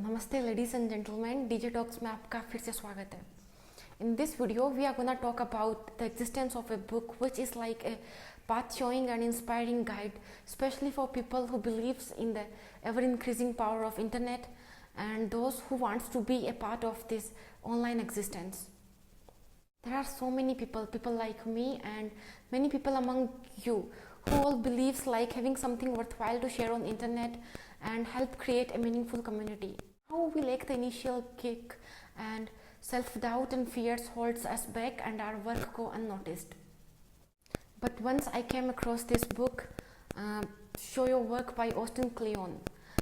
नमस्ते ladies and gentlemen, DJ Talks में आपका फिर से स्वागत है. In this video, we are gonna talk about the existence of a book which is like a path showing and inspiring guide, especially for people who believes in the ever increasing power of internet and those who wants to be a part of this online existence. There are so many people like me and many people among you who all believes like having something worthwhile to share on internet and help create a meaningful community. How we lack the initial kick and self-doubt and fears holds us back and our work go unnoticed. But once I came across this book, Show Your Work by Austin Kleon,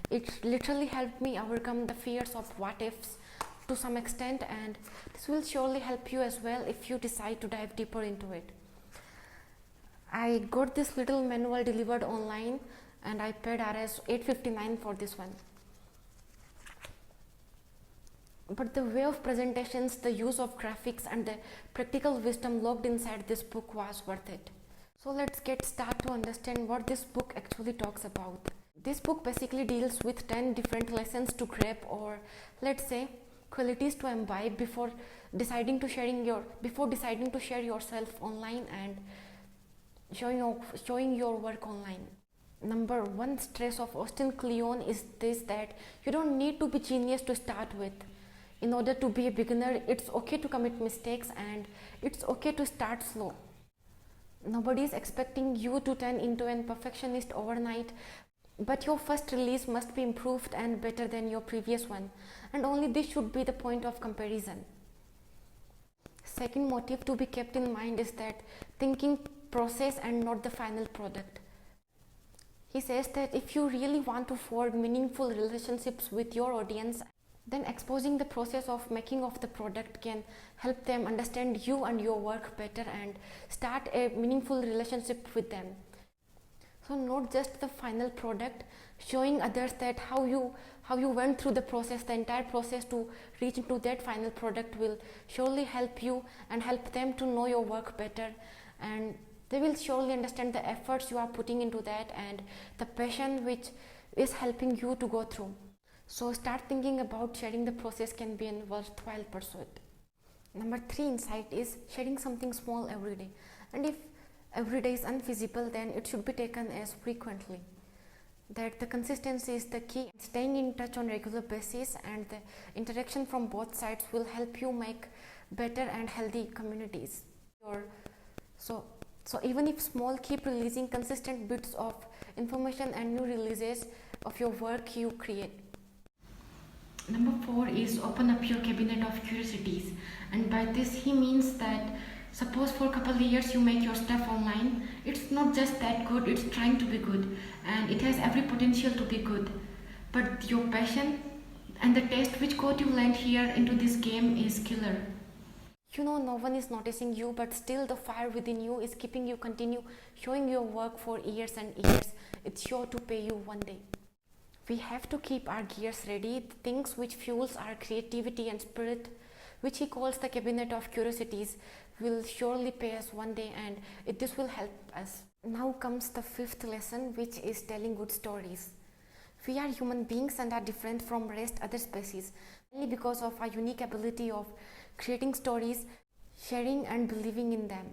it literally helped me overcome the fears of what ifs to some extent, and this will surely help you as well if you decide to dive deeper into it. I got this little manual delivered online and I paid Rs $8.59 for this one. But the way of presentations, the use of graphics and the practical wisdom locked inside this book was worth it. So let's get started to understand what this book actually talks about. This book basically deals with 10 different lessons to grab, or let's say qualities to imbibe before deciding to share yourself online and showing your work online. Number one stress of Austin Kleon is this, that you don't need to be genius to start with. In order to be a beginner, it's okay to commit mistakes and it's okay to start slow. Nobody is expecting you to turn into an perfectionist overnight, but your first release must be improved and better than your previous one, and only this should be the point of comparison. Second motive to be kept in mind is that thinking process and not the final product. He says that if you really want to forge meaningful relationships with your audience, then exposing the process of making of the product can help them understand you and your work better and start a meaningful relationship with them. So not just the final product, showing others that how you went through the process, the entire process to reach into that final product will surely help you and help them to know your work better, and they will surely understand the efforts you are putting into that and the passion which is helping you to go through. So start thinking about sharing the process can be a worthwhile pursuit. Number 3 insight is sharing something small every day. And if every day is unfeasible, then it should be taken as frequently. That the consistency is the key. Staying in touch on regular basis and the interaction from both sides will help you make better and healthy communities. So even if small, keep releasing consistent bits of information and new releases of your work you create. Number 4 is open up your cabinet of curiosities, and by this he means that suppose for a couple of years you make your stuff online, it's not just that good, it's trying to be good and it has every potential to be good, but your passion and the taste which got you land here into this game is killer. You know, no one is noticing you, but still the fire within you is keeping you continue showing your work for years and years. It's sure to pay you one day. We have to keep our gears ready, the things which fuels our creativity and spirit, which he calls the cabinet of curiosities, will surely pay us one day, and this will help us. Now comes the 5th lesson, which is telling good stories. We are human beings and are different from rest other species, only because of our unique ability of creating stories, sharing and believing in them.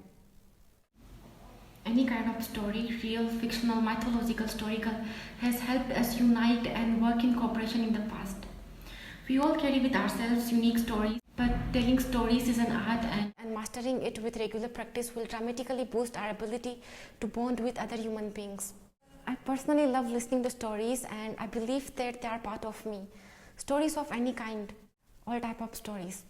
Any kind of story, real, fictional, mythological, historical, has helped us unite and work in cooperation in the past. We all carry with ourselves unique stories, but telling stories is an art, and mastering it with regular practice will dramatically boost our ability to bond with other human beings. I personally love listening to stories, and I believe that they are part of me. Stories of any kind, all type of stories.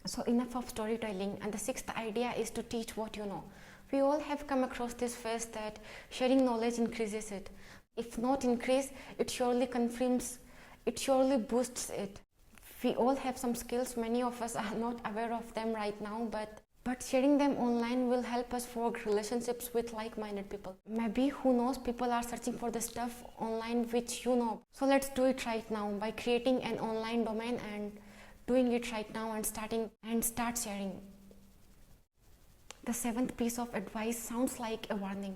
So enough of storytelling, and the 6th idea is to teach what you know. We all have come across this phase that sharing knowledge increases it. If not increase, it surely confirms, it surely boosts it. We all have some skills, many of us are not aware of them right now, but sharing them online will help us forge relationships with like-minded people. Maybe, who knows, people are searching for the stuff online which you know. So let's do it right now by creating an online domain and doing it right now and start sharing. The 7th piece of advice sounds like a warning.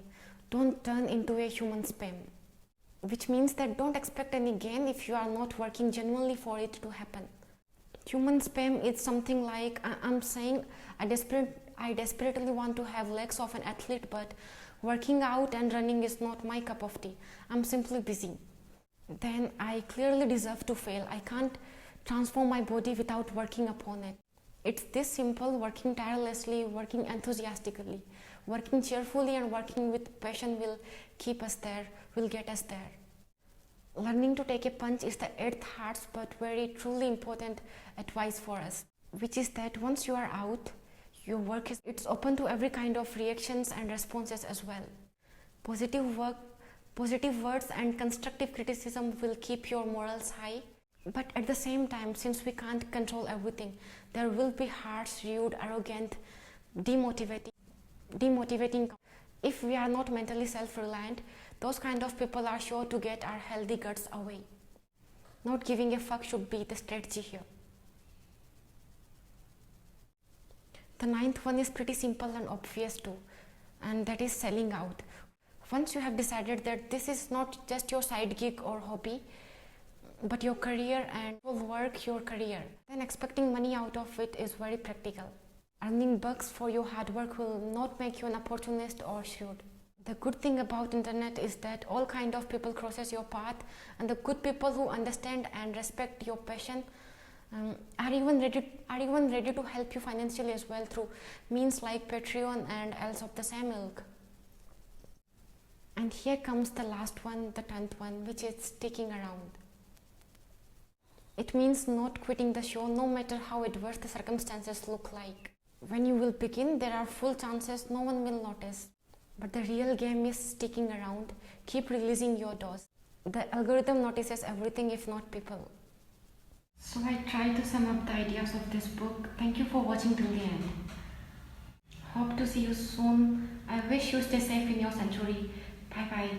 Don't turn into a human spam. which means that don't expect any gain if you are not working genuinely for it to happen. Human spam is something like I'm saying I desperately want to have legs of an athlete, but working out and running is not my cup of tea. I'm simply busy. Then I clearly deserve to fail. I can't transform my body without working upon it. It's this simple: working tirelessly, working enthusiastically, working cheerfully, and working with passion will keep us there, will get us there. Learning to take a punch is the eighth hardest but very truly important advice for us, which is that once you are out, your work is it's open to every kind of reactions and responses as well. Positive words and constructive criticism will keep your morals high. But at the same time, since we can't control everything, there will be harsh, rude, arrogant, demotivating. If we are not mentally self-reliant, those kind of people are sure to get our healthy guts away. Not giving a fuck should be the strategy here. The ninth one is pretty simple and obvious too, and that is selling out. Once you have decided that this is not just your side gig or hobby, but your career and will work your career, then expecting money out of it is very practical. Earning bucks for your hard work will not make you an opportunist or shrewd. The good thing about internet is that all kind of people crosses your path, and the good people who understand and respect your passion are even ready to help you financially as well through means like Patreon and else of the same ilk. And here comes the last one, the 10th one, which is sticking around. It means not quitting the show no matter how adverse the circumstances look like. When you will begin, there are full chances no one will notice. But the real game is sticking around. Keep releasing your dose. The algorithm notices everything, if not people. So I tried to sum up the ideas of this book. Thank you for watching till the end. Hope to see you soon. I wish you stay safe in your sanctuary. Bye bye.